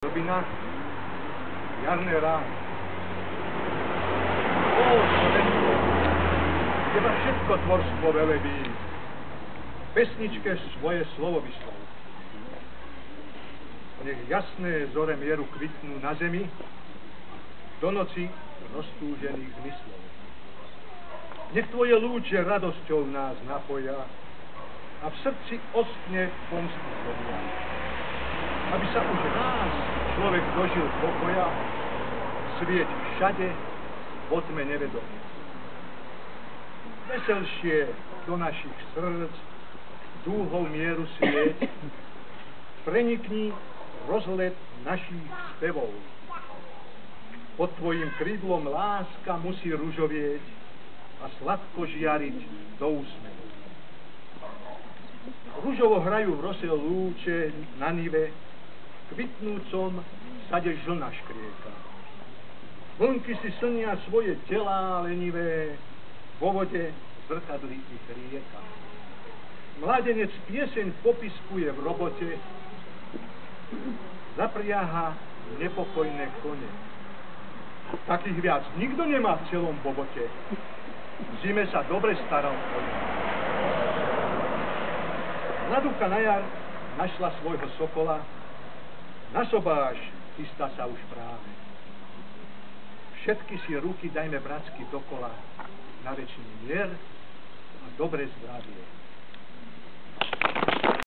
Robina, jarné ráno. Ó, Slovensko, teba všetko tvorstvo velebí. Pesničke svoje slovo vyslov. Nech jasné zore mieru kvitnú na zemi, do noci roztúžených zmyslov. Nech tvoje lúče radosťou nás napoja a v srdci oskne pomsty zomia. Aby sa už nás človek dožil pokoja, svieť všade vo tme nevedomia. Veselšie do našich srdc dúhou mieru svieť, prenikni rozlet našich spevov. Pod tvojim krídlom láska musí ružovieť a sladko žiariť do úsmevu. Ružovo hrajú v rose lúče na nive, kvitnúcom sade žlna škrieka. Vlnky si slnia svoje telá lenivé, vo vode zrkadlí ich rieka. Mládenec pieseň popiskuje v robote, zapriaha nepokojné kone. Takých viac nikto nemá v celom bobote. V zime sa dobre staral o ne. Mladúka na jar našla svojho sokola, na sobáš chystá sa už práve. Všetky si ruky dajme bratsky dokola, na večný mier a dobré zdravie.